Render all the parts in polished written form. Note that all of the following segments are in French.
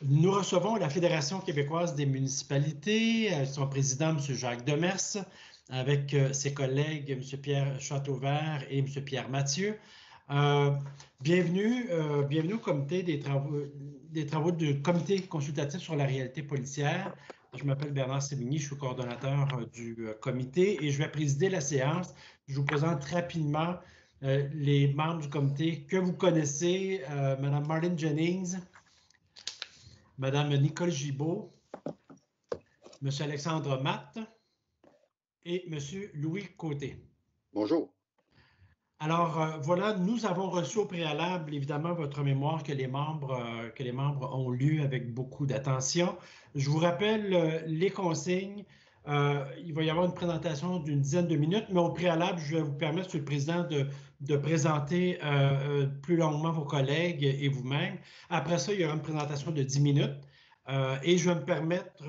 Nous recevons la Fédération québécoise des municipalités, son président, M. Jacques Demers, avec ses collègues, M. Pierre Châteauvert et M. Pierre Mathieu. Euh, bienvenue au comité des travaux du comité consultatif sur la réalité policière. Je m'appelle Bernard Sévigny, je suis coordonnateur du comité et je vais présider la séance. Je vous présente rapidement les membres du comité que vous connaissez, Mme Marlene Jennings, Madame Nicole Gibault, Monsieur Alexandre Matte et Monsieur Louis Côté. Bonjour. Alors voilà, nous avons reçu au préalable évidemment votre mémoire que les membres ont lu avec beaucoup d'attention. Je vous rappelle les consignes. Il va y avoir une présentation d'une dizaine de minutes, mais au préalable, je vais vous permettre, Monsieur le Président, de présenter plus longuement vos collègues et vous-même. Après ça, il y aura une présentation de 10 minutes et je vais me permettre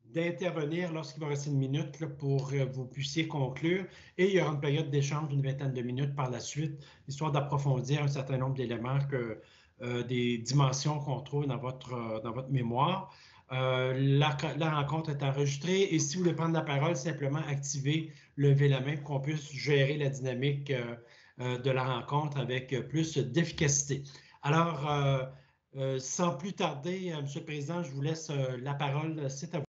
d'intervenir lorsqu'il va rester une minute là, pour que vous puissiez conclure. Et il y aura une période d'échange d'une vingtaine de minutes par la suite, histoire d'approfondir un certain nombre d'éléments, des dimensions qu'on trouve dans votre mémoire. La rencontre est enregistrée et si vous voulez prendre la parole, simplement activez, levez la main pour qu'on puisse gérer la dynamique de la rencontre avec plus d'efficacité. Alors, sans plus tarder, Monsieur le Président, je vous laisse la parole. C'est à vous.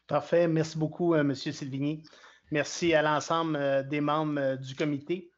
Parfait. Merci beaucoup, M. Sévigny. Merci à l'ensemble des membres du comité.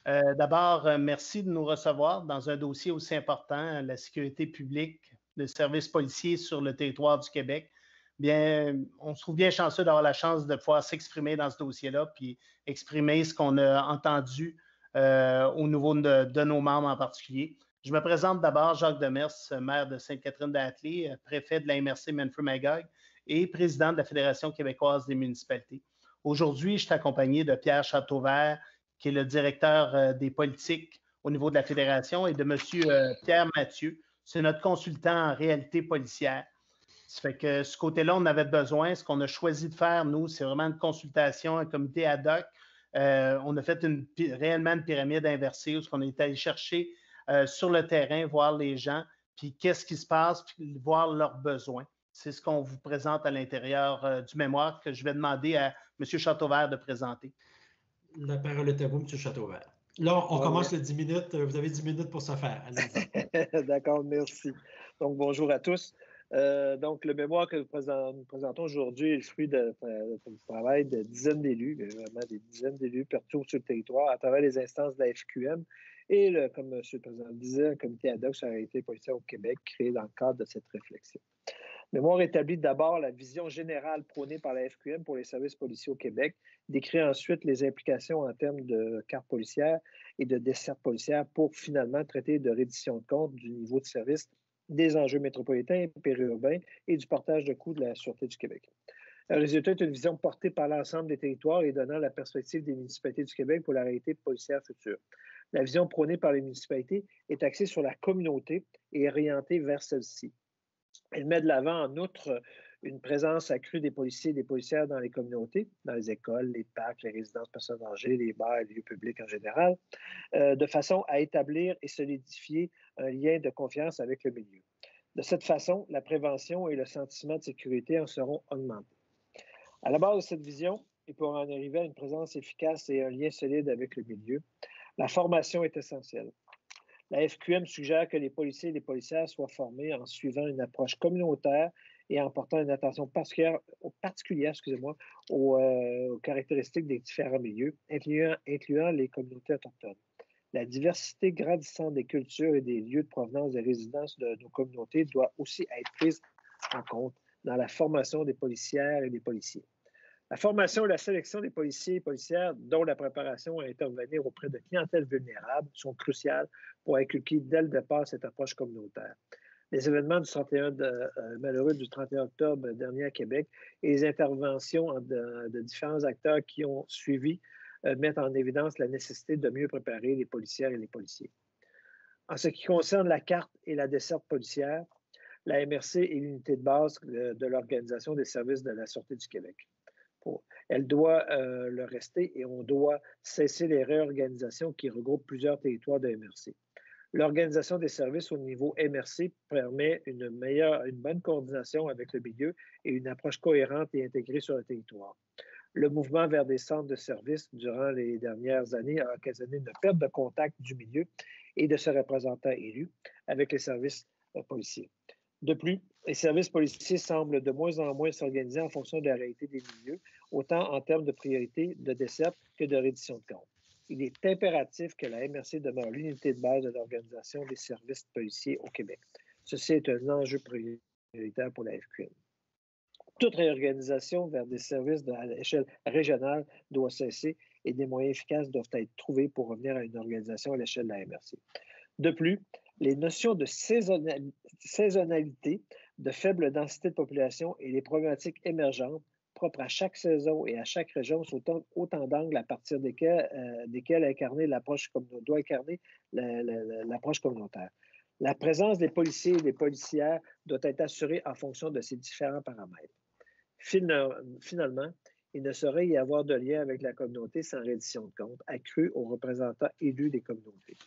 D'abord, merci de nous recevoir dans un dossier aussi important, la sécurité publique, le service policier sur le territoire du Québec. Bien, on se trouve bien chanceux d'avoir la chance de pouvoir s'exprimer dans ce dossier-là, puis exprimer ce qu'on a entendu au niveau de nos membres en particulier. Je me présente d'abord, Jacques Demers, maire de Sainte-Catherine-d'Atlée, préfet de la MRC Manfred-Magog et président de la Fédération québécoise des municipalités. Aujourd'hui, je suis accompagné de Pierre Châteauvert, qui est le directeur des politiques au niveau de la Fédération, et de M. Pierre Mathieu. C'est notre consultant en réalité policière. Ça fait que ce côté-là, on avait besoin. Ce qu'on a choisi de faire, nous, c'est vraiment une consultation, un comité ad hoc. On a fait réellement une pyramide inversée où on est allé chercher sur le terrain, voir les gens, puis qu'est-ce qui se passe, puis voir leurs besoins. C'est ce qu'on vous présente à l'intérieur du mémoire que je vais demander à M. Châteauvert de présenter. La parole est à vous, M. Châteauvert. Là, on commence les 10 minutes. Vous avez 10 minutes pour se faire. D'accord, merci. Donc, bonjour à tous. Donc, le mémoire que nous présentons aujourd'hui est le fruit du travail de dizaines d'élus, vraiment des dizaines d'élus partout sur le territoire, à travers les instances de la FQM et, comme M. le Président le disait, un comité ad hoc sur la réalité policière au Québec créé dans le cadre de cette réflexion. Le mémoire établit d'abord la vision générale prônée par la FQM pour les services policiers au Québec, décrit ensuite les implications en termes de carte policière et de desserte policière pour finalement traiter de reddition de compte du niveau de service, des enjeux métropolitains et périurbains et du partage de coûts de la Sûreté du Québec. Le résultat est une vision portée par l'ensemble des territoires et donnant la perspective des municipalités du Québec pour la réalité policière future. La vision prônée par les municipalités est axée sur la communauté et orientée vers celle-ci. Elle met de l'avant, en outre, une présence accrue des policiers et des policières dans les communautés, dans les écoles, les parcs, les résidences personnes âgées, les bars et les lieux publics en général, de façon à établir et solidifier un lien de confiance avec le milieu. De cette façon, la prévention et le sentiment de sécurité en seront augmentés. À la base de cette vision, et pour en arriver à une présence efficace et un lien solide avec le milieu, la formation est essentielle. La FQM suggère que les policiers et les policières soient formés en suivant une approche communautaire et en portant une attention particulière aux caractéristiques des différents milieux, incluant les communautés autochtones. La diversité grandissante des cultures et des lieux de provenance des résidences de nos communautés doit aussi être prise en compte dans la formation des policières et des policiers. La formation et la sélection des policiers et policières, dont la préparation à intervenir auprès de clientèles vulnérables, sont cruciales pour inculquer dès le départ cette approche communautaire. Les événements malheureux du 31 octobre dernier à Québec et les interventions de différents acteurs qui ont suivi mettent en évidence la nécessité de mieux préparer les policières et les policiers. En ce qui concerne la carte et la desserte policière, la MRC est l'unité de base de l'Organisation des services de la Sûreté du Québec. Elle doit le rester et on doit cesser les réorganisations qui regroupent plusieurs territoires de MRC. L'organisation des services au niveau MRC permet une bonne coordination avec le milieu et une approche cohérente et intégrée sur le territoire. Le mouvement vers des centres de services durant les dernières années a occasionné une perte de contact du milieu et de ses représentants élus avec les services policiers. De plus, les services policiers semblent de moins en moins s'organiser en fonction de la réalité des milieux, autant en termes de priorité de desserte que de reddition de comptes. Il est impératif que la MRC demeure l'unité de base de l'organisation des services policiers au Québec. Ceci est un enjeu prioritaire pour la FQM. Toute réorganisation vers des services à l'échelle régionale doit cesser et des moyens efficaces doivent être trouvés pour revenir à une organisation à l'échelle de la MRC. De plus, les notions de saisonnalité, de faible densité de population et les problématiques émergentes propres à chaque saison et à chaque région sont autant d'angles à partir desquels incarner doit incarner l'approche communautaire. La présence des policiers et des policières doit être assurée en fonction de ces différents paramètres. Finalement, il ne saurait y avoir de lien avec la communauté sans reddition de comptes accrue aux représentants élus des communautés.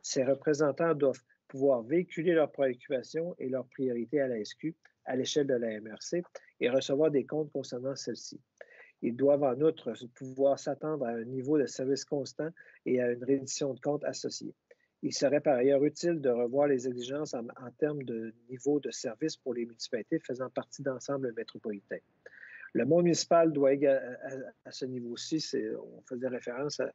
Ces représentants doivent pouvoir véhiculer leurs préoccupations et leurs priorités à la SQ, à l'échelle de la MRC, et recevoir des comptes concernant celles-ci. Ils doivent en outre pouvoir s'attendre à un niveau de service constant et à une reddition de comptes associée. Il serait par ailleurs utile de revoir les exigences en termes de niveau de service pour les municipalités faisant partie d'ensemble métropolitain. Le monde municipal doit, à ce niveau-ci, on faisait référence à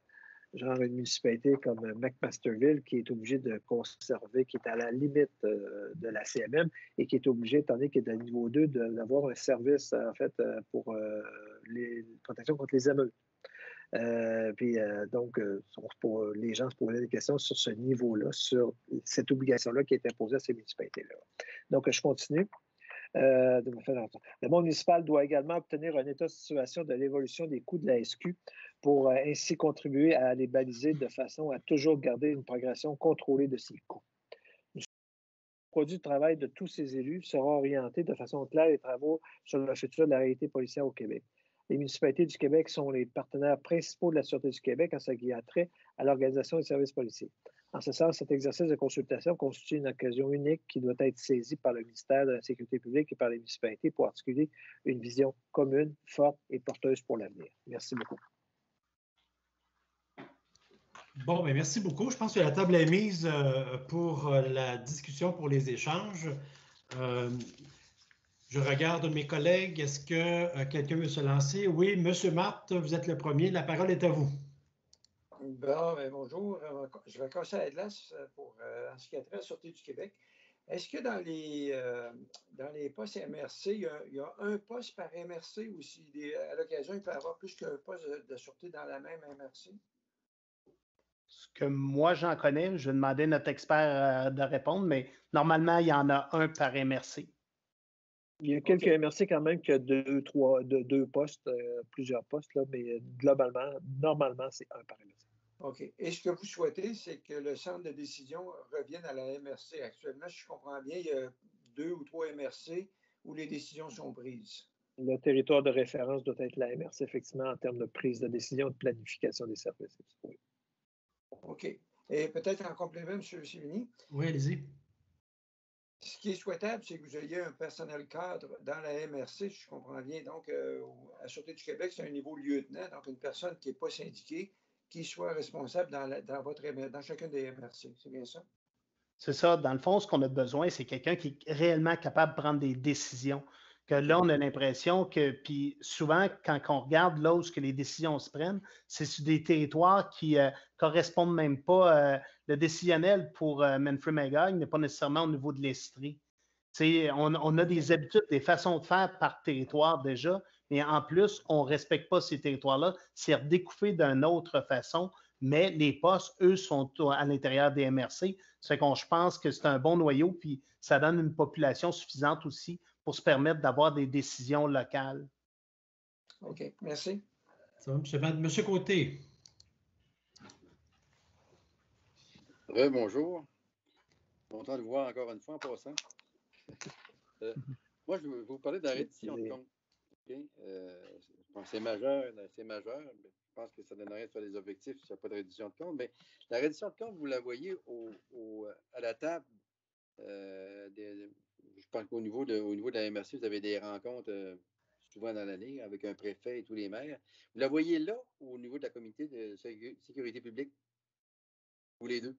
genre une municipalité comme McMasterville qui est obligée de conserver, qui est à la limite de la CMM et qui est obligée, étant donné qu'il est à niveau 2, d'avoir un service, en fait, pour les protections contre les émeutes. Donc, pour les gens se posaient des questions sur ce niveau-là, sur cette obligation-là qui est imposée à ces municipalités-là. Donc, je continue. Le monde municipal doit également obtenir un état de situation de l'évolution des coûts de la SQ pour ainsi contribuer à les baliser de façon à toujours garder une progression contrôlée de ces coûts. Le produit de travail de tous ces élus sera orienté de façon claire les travaux sur le futur de la réalité policière au Québec. Les municipalités du Québec sont les partenaires principaux de la Sûreté du Québec en ce qui a trait à l'organisation des services policiers. En ce sens, cet exercice de consultation constitue une occasion unique qui doit être saisie par le ministère de la Sécurité publique et par les municipalités pour articuler une vision commune, forte et porteuse pour l'avenir. Merci beaucoup. Bon, bien, merci beaucoup. Je pense que la table est mise pour la discussion, pour les échanges. Je regarde mes collègues. Est-ce que quelqu'un veut se lancer? Oui, M. Marthe, vous êtes le premier. La parole est à vous. Bon, bonjour. Je vais casser à Atlas pour en ce qui a trait à la Sûreté du Québec. Est-ce que dans les postes MRC, il y a un poste par MRC ou si à l'occasion, il peut y avoir plus qu'un poste de sûreté dans la même MRC? Ce que moi, j'en connais, je vais demander à notre expert de répondre, mais normalement, il y en a un par MRC. Il y a quelques MRC quand même qui a deux postes, plusieurs postes, là, mais globalement, normalement, c'est un par MRC. OK. Et ce que vous souhaitez, c'est que le centre de décision revienne à la MRC. Actuellement, si je comprends bien, il y a 2 ou 3 MRC où les décisions sont prises. Le territoire de référence doit être la MRC, effectivement, en termes de prise de décision, de planification des services. Oui. OK. Et peut-être en complément, M. Sévigny? Oui, allez-y. Ce qui est souhaitable, c'est que vous ayez un personnel cadre dans la MRC, si je comprends bien. Donc, à la Sûreté du Québec, c'est un niveau lieutenant, donc une personne qui n'est pas syndiquée, qui soit responsable dans chacune des MRC. C'est bien ça? C'est ça. Dans le fond, ce qu'on a besoin, c'est quelqu'un qui est réellement capable de prendre des décisions. Que là, on a l'impression que, puis souvent, quand on regarde là où les décisions se prennent, c'est sur des territoires qui ne correspondent même pas. Le décisionnel pour Manfred-Magog n'est pas nécessairement au niveau de l'Estrie. On a des habitudes, des façons de faire par territoire déjà, mais en plus, on ne respecte pas ces territoires-là. C'est redécoupé d'une autre façon, mais les postes, eux, sont à l'intérieur des MRC. Ça fait je pense que c'est un bon noyau, puis ça donne une population suffisante aussi pour se permettre d'avoir des décisions locales. OK, merci. Ça va, M. Côté. Bonjour. Content de vous voir encore une fois en passant. Moi, je vais vous parler de la reddition de compte. Okay? Je pense que c'est majeur. Je pense que ça ne donne rien de faire des objectifs s'il n'y a pas de reddition de compte. Mais la reddition de compte, vous la voyez à la table. Je pense qu'au niveau de la MRC, vous avez des rencontres souvent dans l'année avec un préfet et tous les maires. Vous la voyez là ou au niveau de la comité de sécurité publique? Ou les deux?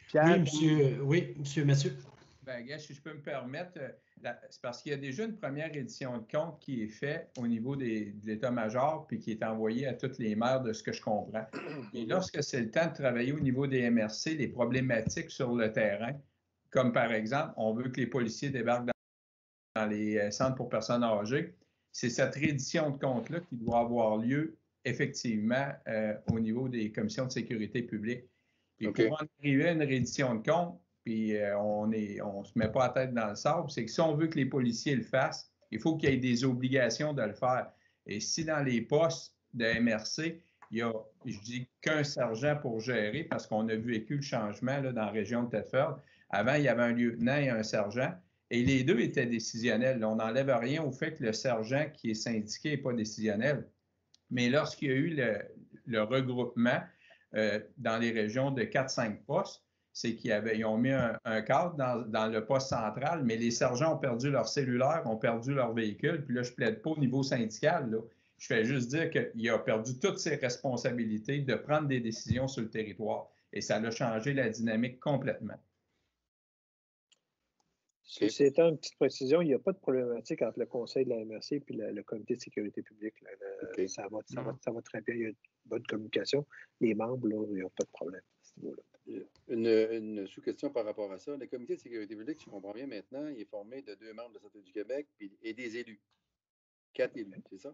Pierre, Oui, monsieur Mathieu. Ben, gars, si je peux me permettre, c'est parce qu'il y a déjà une première édition de compte qui est faite au niveau de l'état-major puis qui est envoyée à toutes les maires de ce que je comprends. Et lorsque c'est le temps de travailler au niveau des MRC, les problématiques sur le terrain, comme par exemple, on veut que les policiers débarquent dans les centres pour personnes âgées, c'est cette reddition de compte-là qui doit avoir lieu effectivement au niveau des commissions de sécurité publique. Puis pour en arriver à une reddition de compte, puis on ne se met pas la tête dans le sable, c'est que si on veut que les policiers le fassent, il faut qu'il y ait des obligations de le faire. Et si dans les postes de MRC, il y a, je dis, qu'un sergent pour gérer, parce qu'on a vécu le changement là, dans la région de Thetford. Avant, il y avait un lieutenant et un sergent, et les deux étaient décisionnels. Là, on n'enlève rien au fait que le sergent qui est syndiqué n'est pas décisionnel. Mais lorsqu'il y a eu le regroupement dans les régions de 4-5 postes, c'est qu'ils ont mis un cadre dans le poste central, mais les sergents ont perdu leur cellulaire, ont perdu leur véhicule. Puis là, je ne plaide pas au niveau syndical. Là. Je fais juste dire qu'il a perdu toutes ses responsabilités de prendre des décisions sur le territoire. Et ça a changé la dynamique complètement. Ceci étant une petite précision, il n'y a pas de problématique entre le Conseil de la MRC et le Comité de sécurité publique. Ça va très bien. Il y a une bonne communication. Les membres, là, il n'y a pas de problème à ce niveau-là. Une sous-question par rapport à ça. Le Comité de sécurité publique, si je comprends bien maintenant, il est formé de 2 membres de la Sûreté du Québec et des élus. 4 élus, c'est ça?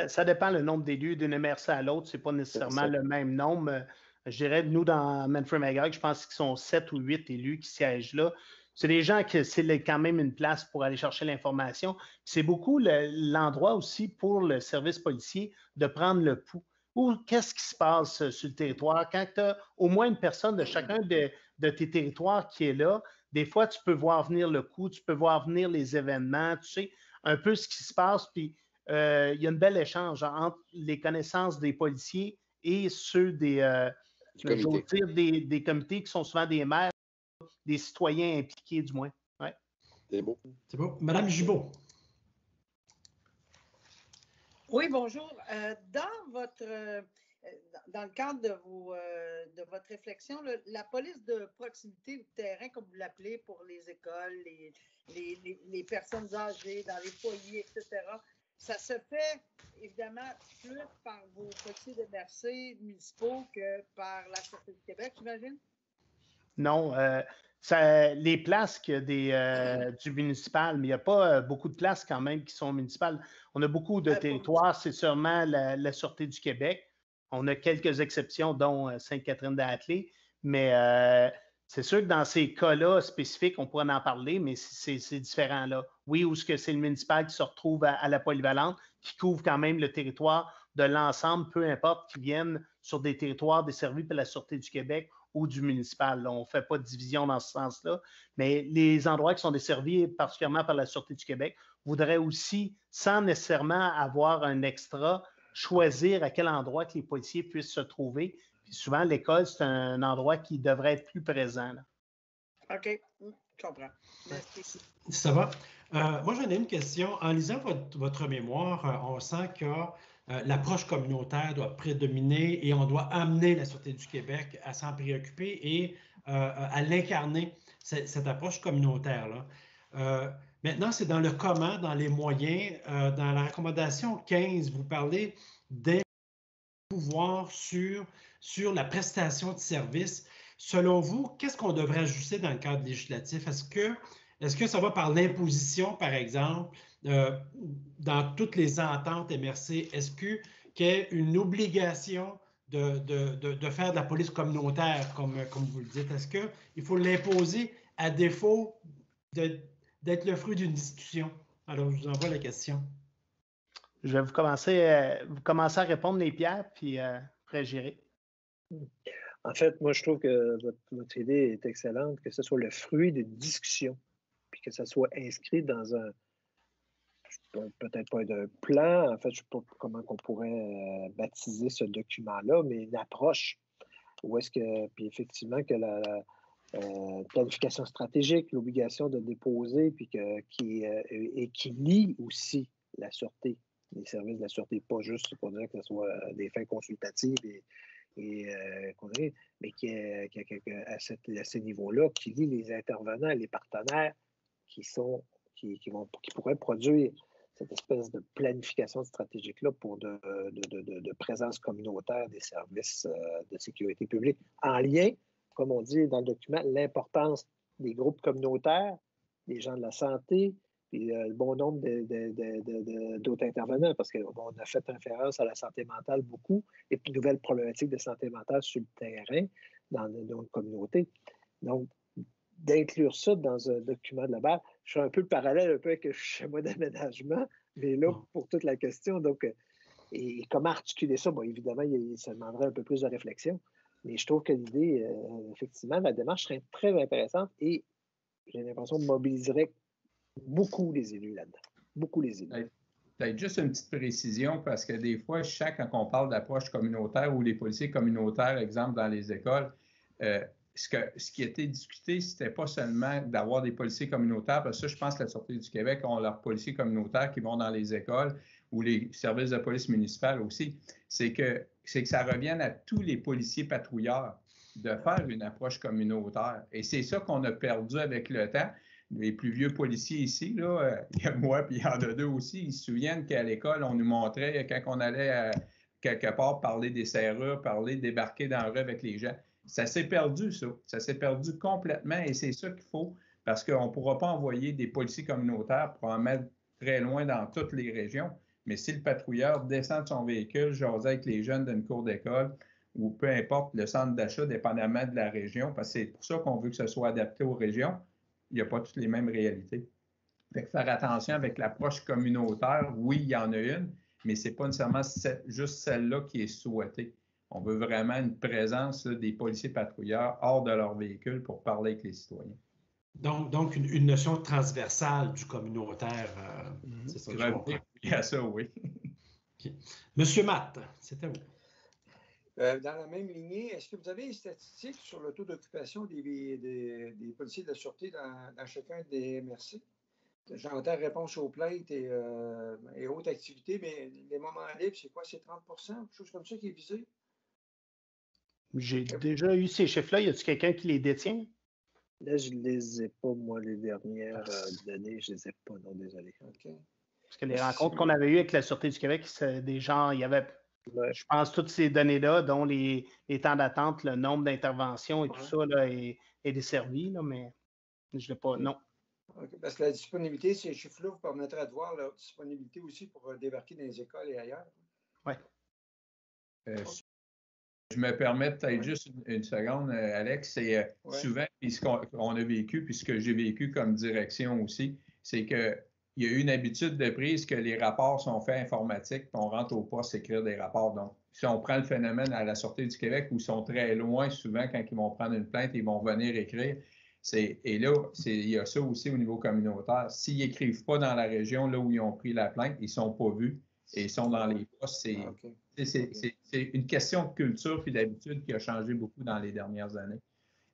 Ça dépend le nombre d'élus d'une MRC à l'autre. Ce n'est pas nécessairement le même nombre. Je dirais, nous, dans Manfred-Magog, je pense qu'ils sont 7 ou 8 élus qui siègent là. C'est des gens que c'est quand même une place pour aller chercher l'information. C'est beaucoup l'endroit aussi pour le service policier de prendre le pouls. Ou qu'est-ce qui se passe sur le territoire? Quand tu as au moins une personne de chacun de tes territoires qui est là, des fois, tu peux voir venir le coup, tu peux voir venir les événements, tu sais un peu ce qui se passe. Puis, il y a un bel échange entre les connaissances des policiers et ceux des comités qui sont souvent des maires, des citoyens impliqués, du moins. Ouais. C'est beau. C'est beau. Madame Gibault. Oui, bonjour. Dans le cadre de votre réflexion, la police de proximité de terrain, comme vous l'appelez, pour les écoles, les personnes âgées, dans les foyers, etc., ça se fait évidemment plus par vos policiers de MRC municipaux que par la Sûreté du Québec, j'imagine? Non. Les places qu'il y a du municipal, mais il n'y a pas beaucoup de places quand même qui sont municipales. On a beaucoup de territoires, c'est sûrement la Sûreté du Québec. On a quelques exceptions, dont Sainte-Catherine-d'Athlée, mais c'est sûr que dans ces cas-là spécifiques, on pourrait en parler, mais c'est différent là. Oui, où est-ce que c'est le municipal qui se retrouve à la polyvalente, qui couvre quand même le territoire de l'ensemble, peu importe qu'ils viennent sur des territoires desservis par la Sûreté du Québec ou du municipal. Là, on ne fait pas de division dans ce sens-là, mais les endroits qui sont desservis particulièrement par la Sûreté du Québec voudraient aussi, sans nécessairement avoir un extra, choisir à quel endroit que les policiers puissent se trouver. Puis souvent, l'école, c'est un endroit qui devrait être plus présent. Là. OK, je comprends. Merci. Ça va. Moi, j'en ai une question. En lisant votre mémoire, on sent que l'approche communautaire doit prédominer et on doit amener la Sûreté du Québec à s'en préoccuper et à l'incarner, cette approche communautaire-là. Maintenant, c'est dans le comment, dans les moyens. Dans la recommandation 15, vous parlez d'un pouvoir sur la prestation de services. Selon vous, qu'est-ce qu'on devrait ajuster dans le cadre législatif? Est-ce que ça va par l'imposition, par exemple, dans toutes les ententes MRC? Est-ce qu'il y a une obligation de faire de la police communautaire, comme vous le dites? Est-ce qu'il faut l'imposer à défaut d'être le fruit d'une discussion? Alors, je vous envoie la question. Je vais vous commencer à répondre, les Pierre, puis après, j'irai. En fait, moi, je trouve que votre idée est excellente, que ce soit le fruit d'une discussion, puis que ça soit inscrit dans peut-être pas d'un plan, en fait, je ne sais pas comment on pourrait baptiser ce document-là, mais une approche où est-ce que, puis effectivement, que la planification stratégique, l'obligation de déposer, puis qui lie aussi la sûreté, les services de la sûreté, pas juste pour dire que ce soit des fins consultatives mais à ce niveau-là, qui lie les intervenants, les partenaires qui pourraient produire cette espèce de planification stratégique-là pour de présence communautaire des services de sécurité publique, en lien, comme on dit dans le document, l'importance des groupes communautaires, des gens de la santé, puis le bon nombre d'autres intervenants, parce qu'on a fait référence à la santé mentale beaucoup, et puis nouvelles problématiques de santé mentale sur le terrain, dans nos communautés. Donc, d'inclure ça dans un document de la base, je fais un peu le parallèle un peu avec le schéma d'aménagement, mais là, pour toute la question, donc, et comment articuler ça? Bon, évidemment, ça demanderait un peu plus de réflexion, mais je trouve que l'idée, effectivement, la démarche serait très intéressante et j'ai l'impression mobiliserait beaucoup les élus là-dedans. Beaucoup les élus. Peut-être juste une petite précision, parce que des fois, quand on parle d'approche communautaire ou les policiers communautaires, exemple, dans les écoles, ce qui a été discuté, c'était pas seulement d'avoir des policiers communautaires, parce que ça, je pense que la Sûreté du Québec ont leurs policiers communautaires qui vont dans les écoles ou les services de police municipale aussi. C'est que ça revienne à tous les policiers patrouilleurs de faire une approche communautaire. Et c'est ça qu'on a perdu avec le temps. Les plus vieux policiers ici, là, il y a moi puis il y en a deux aussi, ils se souviennent qu'à l'école, on nous montrait quand on allait quelque part parler des serrures, débarquer dans la rue avec les gens. Ça s'est perdu, ça. Ça s'est perdu complètement et c'est ça qu'il faut parce qu'on ne pourra pas envoyer des policiers communautaires pour en mettre très loin dans toutes les régions. Mais si le patrouilleur descend de son véhicule, jaser avec les jeunes d'une cour d'école ou peu importe le centre d'achat, dépendamment de la région, parce que c'est pour ça qu'on veut que ce soit adapté aux régions, il n'y a pas toutes les mêmes réalités. Fait que faire attention avec l'approche communautaire, oui, il y en a une, mais ce n'est pas nécessairement juste celle-là qui est souhaitée. On veut vraiment une présence des policiers patrouilleurs hors de leur véhicule pour parler avec les citoyens. Donc une notion transversale du communautaire, c'est ça que je comprends. Il y a ça, oui. Okay. Monsieur Matt, c'était vous. Dans la même lignée, est-ce que vous avez des statistiques sur le taux d'occupation des policiers de la Sûreté dans chacun des MRC? J'entends réponse aux plaintes et autres activités, mais les moments libres, c'est quoi? C'est 30 quelque chose comme ça qui est visé? J'ai déjà eu ces chiffres-là. Y a-t-il quelqu'un qui les détient? Là, je ne les ai pas, moi, les dernières années. Je ne les ai pas, non, désolé. Okay. Parce que les rencontres qu'on avait eues avec la Sûreté du Québec, c'est des gens, il y avait, je pense, toutes ces données-là, dont les temps d'attente, le nombre d'interventions et tout ça, là, est desservi, là, mais je ne l'ai pas, non. Okay. Parce que la disponibilité, ces chiffres-là vous permettraient de voir la disponibilité aussi pour débarquer dans les écoles et ailleurs. Oui. Je me permets peut-être juste une seconde, Alex. C'est souvent, puis ce qu'on a vécu, puis ce que j'ai vécu comme direction aussi, c'est qu'il y a eu une habitude de prise que les rapports sont faits informatiques, puis on rentre au poste écrire des rapports. Donc, si on prend le phénomène à la Sûreté du Québec, où ils sont très loin, souvent, quand ils vont prendre une plainte, ils vont venir écrire. Et là, il y a ça aussi au niveau communautaire. S'ils n'écrivent pas dans la région là où ils ont pris la plainte, ils ne sont pas vus et ils sont dans les postes. C'est une question de culture et d'habitude qui a changé beaucoup dans les dernières années.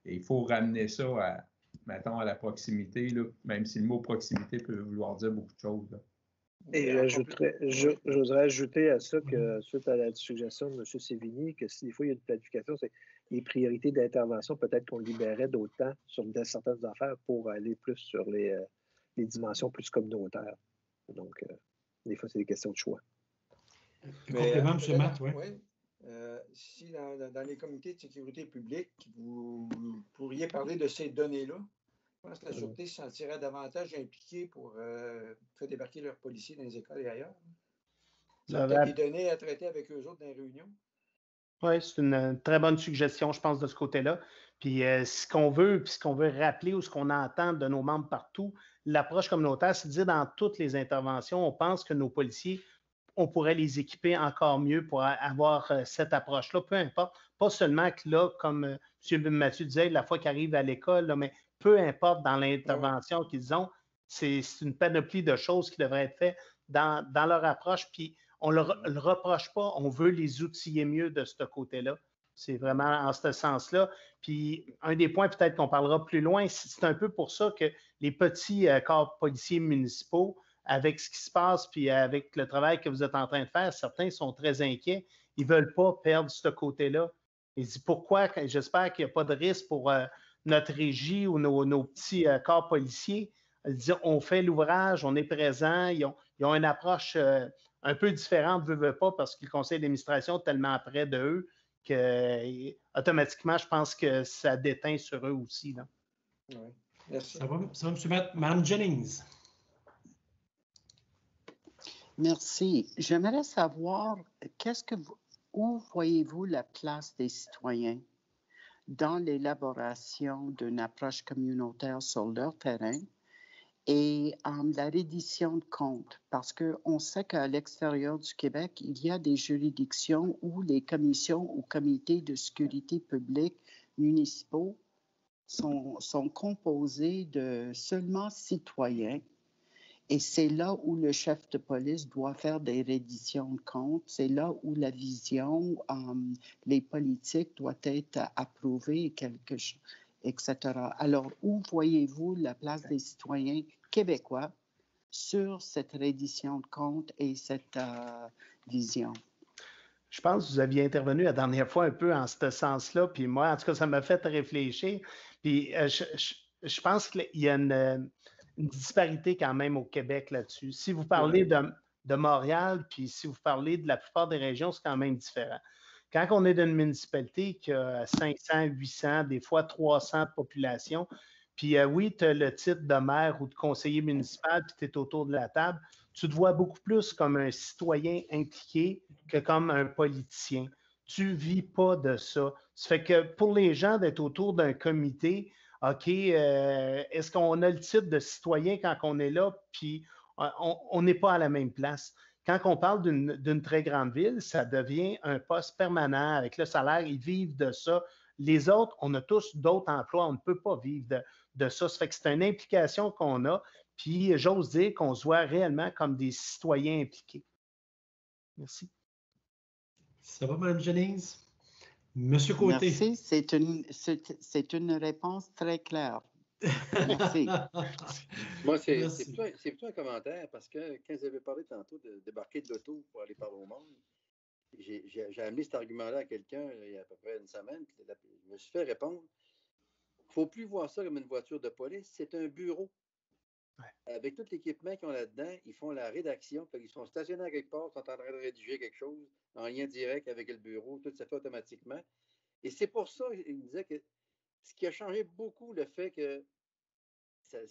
Et il faut ramener ça mettons, à la proximité, là, même si le mot proximité peut vouloir dire beaucoup de choses. Là. Et j'oserais ajouter à ça que, suite à la suggestion de M. Sévigny, que si des fois il y a une planification, c'est les priorités d'intervention, peut-être qu'on libérait d'autres temps sur certaines affaires pour aller plus sur les dimensions plus communautaires. Donc, des fois, c'est des questions de choix. Complément, M. Matt, oui. Si dans les comités de sécurité publique, vous pourriez parler de ces données-là, je pense que la Sûreté se sentirait davantage impliquée pour faire débarquer leurs policiers dans les écoles et ailleurs. Ça peut-être des données à traiter avec eux autres dans les réunions. Oui, c'est une très bonne suggestion, je pense, de ce côté-là. Puis ce qu'on veut rappeler ou ce qu'on entend de nos membres partout, l'approche communautaire, c'est de dire dans toutes les interventions, on pense que nos policiers, on pourrait les équiper encore mieux pour avoir cette approche-là, peu importe. Pas seulement que là, comme M. Mathieu disait, la fois qu'ils arrivent à l'école, là, mais peu importe dans l'intervention qu'ils ont, c'est une panoplie de choses qui devraient être faites dans leur approche, puis on ne le reproche pas, on veut les outiller mieux de ce côté-là. C'est vraiment en ce sens-là. Puis un des points peut-être qu'on parlera plus loin, c'est un peu pour ça que les petits corps policiers municipaux, avec ce qui se passe, puis avec le travail que vous êtes en train de faire, certains sont très inquiets. Ils ne veulent pas perdre ce côté-là. Ils disent pourquoi, j'espère qu'il n'y a pas de risque pour notre régie ou nos petits corps policiers. Ils disent on fait l'ouvrage, on est présent, ils ont une approche un peu différente, veut pas, parce que le conseil d'administration est tellement près d'eux que automatiquement, je pense que ça déteint sur eux aussi. Là. Oui, merci. Ça va, M. Mme Jennings. Merci. J'aimerais savoir, où voyez-vous la place des citoyens dans l'élaboration d'une approche communautaire sur leur terrain et la reddition de comptes? Parce qu'on sait qu'à l'extérieur du Québec, il y a des juridictions où les commissions ou comités de sécurité publique municipaux sont composés de seulement citoyens. Et c'est là où le chef de police doit faire des redditions de comptes. C'est là où la vision, les politiques doivent être approuvées, etc. Alors, où voyez-vous la place des citoyens québécois sur cette reddition de comptes et cette vision? Je pense que vous aviez intervenu la dernière fois un peu en ce sens-là, puis moi, en tout cas, ça m'a fait réfléchir. Puis je pense qu'il y a une disparité quand même au Québec là-dessus. Si vous parlez de Montréal, puis si vous parlez de la plupart des régions, c'est quand même différent. Quand on est dans une municipalité qui a 500, 800, des fois 300 de population, puis oui, tu as le titre de maire ou de conseiller municipal, puis tu es autour de la table, tu te vois beaucoup plus comme un citoyen impliqué que comme un politicien. Tu ne vis pas de ça. Ça fait que pour les gens d'être autour d'un comité, OK, est-ce qu'on a le titre de citoyen quand on est là, puis on n'est pas à la même place? Quand on parle d'une très grande ville, ça devient un poste permanent avec le salaire, ils vivent de ça. Les autres, on a tous d'autres emplois, on ne peut pas vivre de ça. Ça fait que c'est une implication qu'on a, puis j'ose dire qu'on se voit réellement comme des citoyens impliqués. Merci. Ça va, Mme Jennings? Monsieur Côté. Merci, c'est une réponse très claire. Merci. Moi, c'est plutôt un commentaire parce que quand vous avez parlé tantôt de débarquer de l'auto pour aller parler au monde, j'ai amené cet argument-là à quelqu'un il y a à peu près une semaine. Je me suis fait répondre. Il ne faut plus voir ça comme une voiture de police, c'est un bureau. Ouais. Avec tout l'équipement qu'ils ont là-dedans, ils font la rédaction. Ils sont stationnés à quelque part, ils sont en train de rédiger quelque chose en lien direct avec le bureau, tout ça fait automatiquement. Et c'est pour ça, il me disait que ce qui a changé beaucoup, le fait que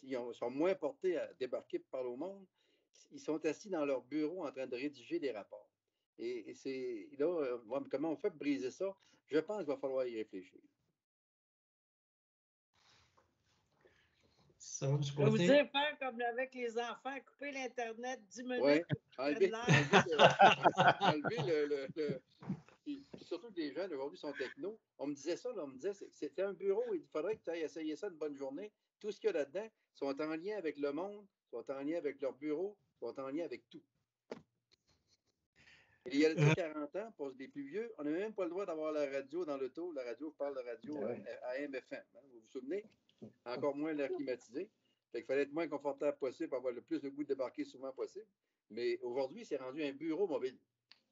ils sont moins portés à débarquer pour parler au monde, ils sont assis dans leur bureau en train de rédiger des rapports. Et c'est là, comment on fait pour briser ça? Je pense qu'il va falloir y réfléchir. Je vais vous dire, faire comme avec les enfants, couper l'Internet 10 minutes. Oui, enlever puis surtout que les jeunes aujourd'hui sont techno. On me disait ça, là, on me disait c'était un bureau, il faudrait que tu ailles essayer ça une bonne journée. Tout ce qu'il y a là-dedans sont en lien avec le monde, sont en lien avec leur bureau, sont en lien avec tout. Et il y a 40 ans, pour les plus vieux, on n'a même pas le droit d'avoir la radio dans l'auto. La radio, je parle de radio AM/FM. Hein, vous vous souvenez? Encore moins l'air climatisé. Fait qu'il fallait être moins confortable possible pour avoir le plus de goût de débarquer souvent possible. Mais aujourd'hui, c'est rendu un bureau mobile.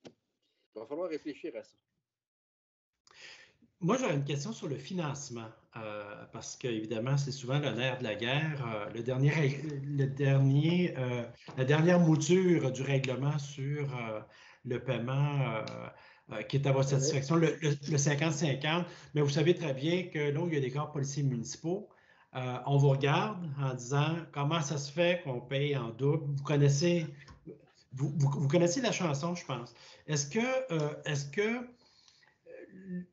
Il va falloir réfléchir à ça. Moi, j'aurais une question sur le financement, parce qu'évidemment, c'est souvent le nerf de la guerre. La dernière mouture du règlement sur le paiement qui est à votre satisfaction, le 50-50. Mais vous savez très bien que là où il y a des corps policiers municipaux, on vous regarde en disant comment ça se fait qu'on paye en double. Vous connaissez la chanson, je pense. Est-ce que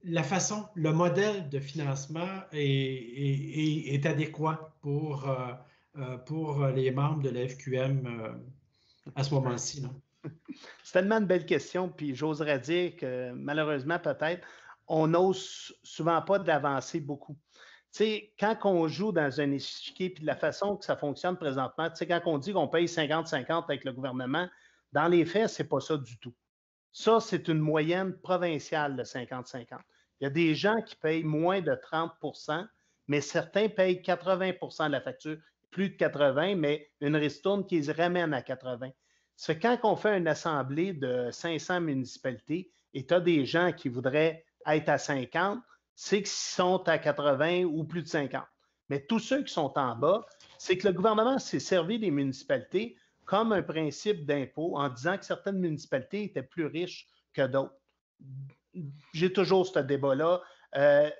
la façon, le modèle de financement est adéquat pour les membres de la FQM à ce moment-ci? C'est tellement une belle question, puis j'oserais dire que malheureusement, peut-être, on n'ose souvent pas d'avancer beaucoup. sais, quand on joue dans un échiquier, puis de la façon que ça fonctionne présentement, tu sais, quand on dit qu'on paye 50-50 avec le gouvernement, dans les faits, c'est pas ça du tout. Ça, c'est une moyenne provinciale de 50-50. Il y a des gens qui payent moins de 30 mais certains payent 80 de la facture, plus de 80, mais une ristourne qui les ramène à 80. Ça fait quand on fait une assemblée de 500 municipalités et tu as des gens qui voudraient être à 50, c'est qu'ils sont à 80 ou plus de 50. Mais tous ceux qui sont en bas, c'est que le gouvernement s'est servi des municipalités comme un principe d'impôt en disant que certaines municipalités étaient plus riches que d'autres. J'ai toujours ce débat-là.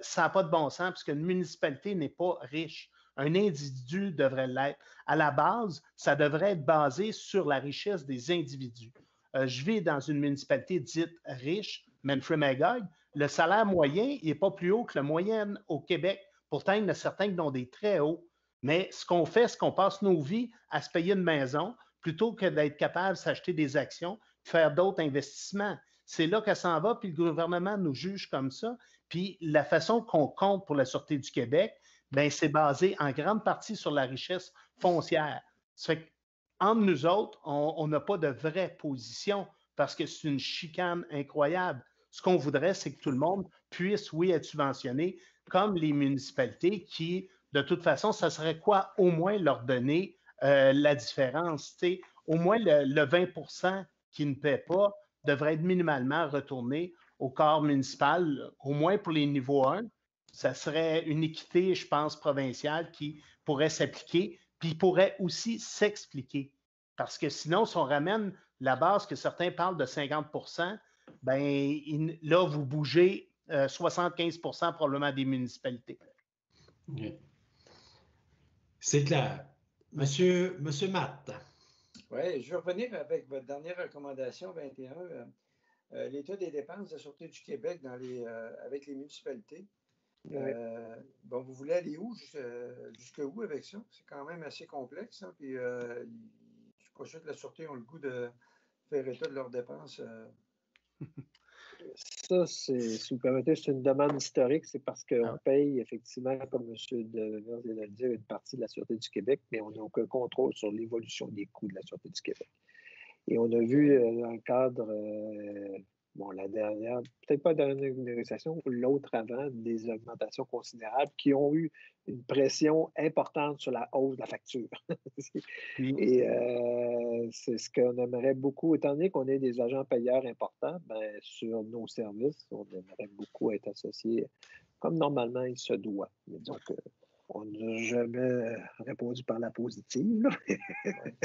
Ça n'a pas de bon sens parce qu'une municipalité n'est pas riche. Un individu devrait l'être. À la base, ça devrait être basé sur la richesse des individus. Je vis dans une municipalité dite riche, Manfred-Magog. Le salaire moyen n'est pas plus haut que le moyen au Québec. Pourtant, il y en a certains qui ont des très hauts. Mais ce qu'on fait, c'est qu'on passe nos vies à se payer une maison plutôt que d'être capable de s'acheter des actions, de faire d'autres investissements. C'est là que ça en va, puis le gouvernement nous juge comme ça. Puis la façon qu'on compte pour la Sûreté du Québec, bien, c'est basé en grande partie sur la richesse foncière. Ça fait qu'entre nous autres, on n'a pas de vraie position parce que c'est une chicane incroyable. Ce qu'on voudrait, c'est que tout le monde puisse, oui, être subventionné, comme les municipalités qui, de toute façon, ça serait quoi au moins leur donner la différence? T'sais, au moins le 20 qui ne paie pas devrait être minimalement retourné au corps municipal, au moins pour les niveaux 1. Ça serait une équité, je pense, provinciale qui pourrait s'appliquer, puis pourrait aussi s'expliquer. Parce que sinon, si on ramène la base que certains parlent de 50 ben là, vous bougez 75 probablement des municipalités. Okay. C'est clair. Monsieur Matt. Oui, je vais revenir avec votre dernière recommandation 21, l'état des dépenses de la Sûreté du Québec avec les municipalités. Bon, vous voulez aller où, jusqu'où avec ça? C'est quand même assez complexe. Hein, puis, je ne suis pas sûr que la Sûreté ont le goût de faire état de leurs dépenses. Ça, si vous permettez, c'est une demande historique. C'est parce qu'on paye effectivement, comme M. Devers vient de le dire, une partie de la Sûreté du Québec, mais on n'a aucun contrôle sur l'évolution des coûts de la Sûreté du Québec. Et on a vu dans le cadre, la dernière, peut-être pas la dernière négociation, l'autre avant, des augmentations considérables qui ont eu une pression importante sur la hausse de la facture. Et c'est ce qu'on aimerait beaucoup, étant donné qu'on est des agents payeurs importants, sur nos services, on aimerait beaucoup être associés comme normalement il se doit. Mais donc, on n'a jamais répondu par la positive,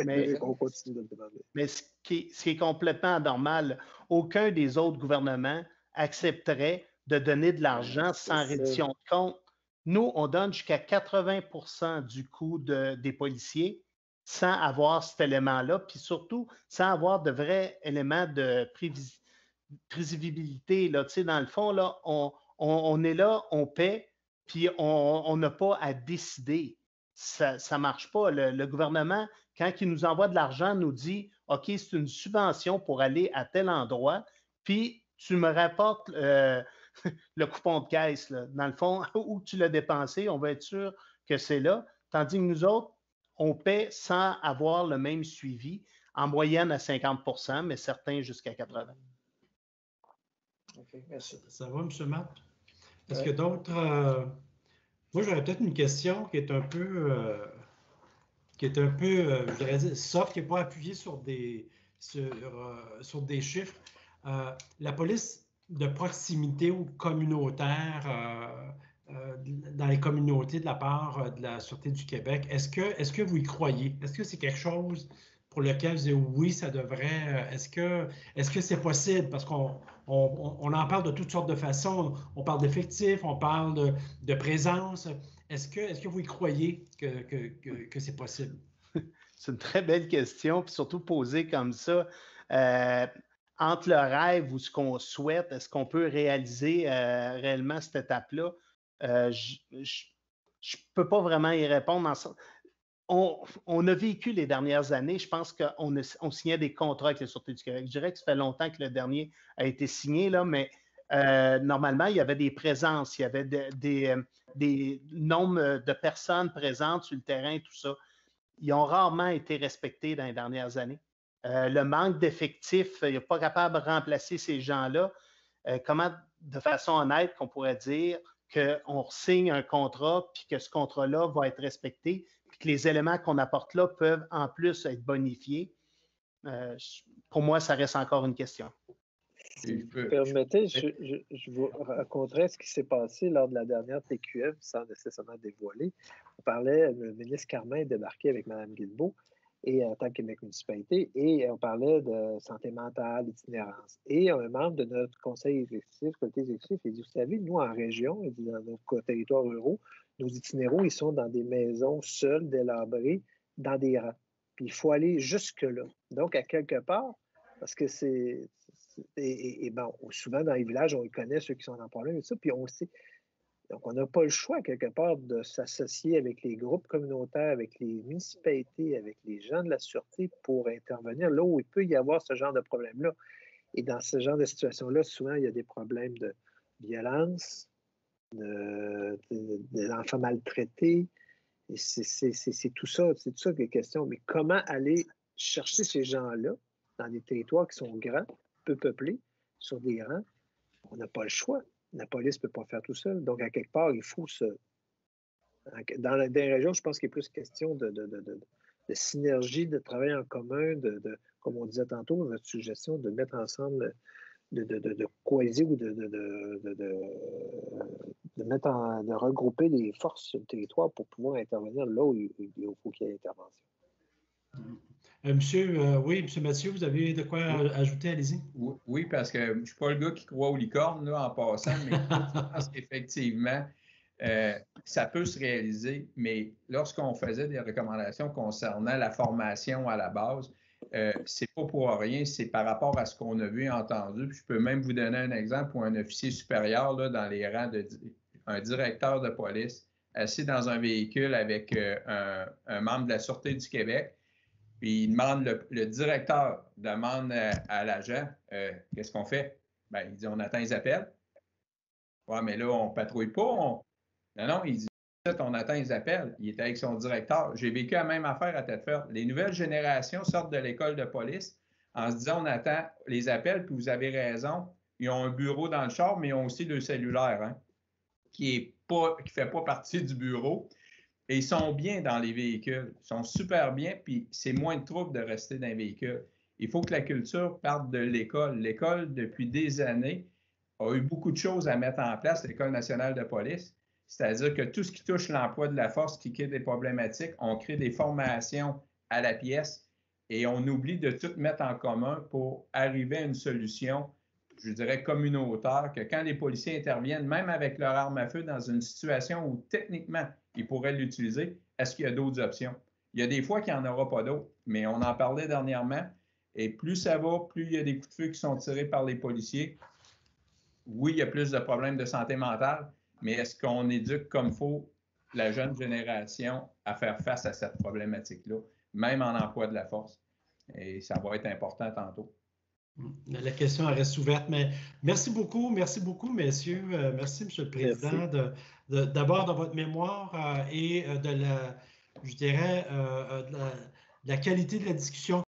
mais on continue de le demander. Mais ce qui est complètement anormal, aucun des autres gouvernements accepterait de donner de l'argent sans reddition de compte. Nous, on donne jusqu'à 80 du coût des policiers sans avoir cet élément-là, puis surtout sans avoir de vrais éléments de prévisibilité. Là. Tu sais, dans le fond, là, on est là, on paie, puis on n'a pas à décider. Ça ne marche pas. Le gouvernement, quand il nous envoie de l'argent, nous dit « OK, c'est une subvention pour aller à tel endroit, puis tu me rapportes le coupon de caisse. Là. Dans le fond, où tu l'as dépensé, on va être sûr que c'est là. » Tandis que nous autres, on paie sans avoir le même suivi, en moyenne à 50 mais certains jusqu'à 80 %. OK, merci. Ça va, M. Matt? Est-ce que d'autres... Moi, j'aurais peut-être une question qui est un peu, je dirais dire, soft, qui n'est pas appuyée sur des chiffres. La police de proximité ou communautaire dans les communautés de la part de la Sûreté du Québec, est-ce que vous y croyez? Est-ce que c'est quelque chose pour lequel vous dites oui, ça devrait... Est-ce que c'est possible? Parce qu'on en parle de toutes sortes de façons. On parle d'effectifs, on parle de présence. Est-ce que vous y croyez que c'est possible? C'est une très belle question, puis surtout posée comme ça. Entre le rêve ou ce qu'on souhaite, est-ce qu'on peut réaliser réellement cette étape-là? Je ne peux pas vraiment y répondre. On a vécu les dernières années, je pense qu'on signait des contrats avec la Sûreté du Québec. Je dirais que ça fait longtemps que le dernier a été signé, là, mais normalement, il y avait des présences, il y avait des nombres de personnes présentes sur le terrain, tout ça. Ils ont rarement été respectés dans les dernières années. Le manque d'effectifs, il n'est pas capable de remplacer ces gens-là. Comment, de façon honnête, qu'on pourrait dire qu'on signe un contrat, puis que ce contrat-là va être respecté, puis que les éléments qu'on apporte là peuvent en plus être bonifiés? Pour moi, ça reste encore une question. Si vous permettez, je vous raconterai ce qui s'est passé lors de la dernière TQM sans nécessairement dévoiler. On parlait, le ministre Carman est débarqué avec Mme Guilbeault et en tant que Québec municipalité, et on parlait de santé mentale, d'itinérance. Et un membre de notre conseil exécutif, comité exécutif, il dit, vous savez, nous, en région, il dit, dans nos territoires ruraux, nos itinéraux, ils sont dans des maisons seules, délabrées, dans des rangs. Puis il faut aller jusque-là. Donc, à quelque part, parce que c'est... Et bon, souvent dans les villages, on connaît ceux qui sont en problème et ça, puis on sait. Donc, on n'a pas le choix, quelque part, de s'associer avec les groupes communautaires, avec les municipalités, avec les gens de la sûreté pour intervenir là où il peut y avoir ce genre de problème-là. Et dans ce genre de situation-là, souvent, il y a des problèmes de violence, d'enfants maltraités. Et c'est tout ça qui est question. Mais comment aller chercher ces gens-là dans des territoires qui sont grands, peu peuplés, sur des rangs? On n'a pas le choix. La police ne peut pas faire tout seul. Donc, à quelque part, il faut dans les régions, je pense qu'il est plus question de synergie, de travail en commun, comme on disait tantôt, dans notre suggestion, de mettre ensemble, de cohéser ou de regrouper les forces sur le territoire pour pouvoir intervenir là où il faut qu'il y ait intervention. Oui, M. Mathieu, vous avez de quoi ajouter, allez-y. Oui, parce que je ne suis pas le gars qui croit aux licornes là, en passant, mais je pense qu'effectivement, ça peut se réaliser, mais lorsqu'on faisait des recommandations concernant la formation à la base, c'est pas pour rien, c'est par rapport à ce qu'on a vu et entendu. Puis je peux même vous donner un exemple pour un officier supérieur là, dans les rangs un directeur de police assis dans un véhicule avec un membre de la Sûreté du Québec. Puis il demande, le directeur demande à l'agent, qu'est-ce qu'on fait? Ben, il dit, on attend les appels. Ouais, mais là, on ne patrouille pas. Non, il dit, on attend les appels. Il était avec son directeur. J'ai vécu la même affaire à Thetford. Les nouvelles générations sortent de l'école de police en se disant, on attend les appels, puis vous avez raison. Ils ont un bureau dans le char, mais ils ont aussi le cellulaire, hein, qui ne fait pas partie du bureau. Et ils sont bien dans les véhicules. Ils sont super bien, puis c'est moins de trouble de rester dans les véhicules. Il faut que la culture parte de l'école. L'école, depuis des années, a eu beaucoup de choses à mettre en place, l'École nationale de police. C'est-à-dire que tout ce qui touche l'emploi de la force, qui crée des problématiques, on crée des formations à la pièce et on oublie de tout mettre en commun pour arriver à une solution, je dirais, communautaire, que quand les policiers interviennent, même avec leur arme à feu, dans une situation où techniquement, ils pourraient l'utiliser, est-ce qu'il y a d'autres options? Il y a des fois qu'il n'y en aura pas d'autres, mais on en parlait dernièrement, et plus ça va, plus il y a des coups de feu qui sont tirés par les policiers. Oui, il y a plus de problèmes de santé mentale, mais est-ce qu'on éduque comme il faut la jeune génération à faire face à cette problématique-là, même en emploi de la force? Et ça va être important tantôt. La question reste ouverte, mais merci beaucoup, messieurs. Merci, M. le Président, d'avoir dans votre mémoire et de la qualité de la discussion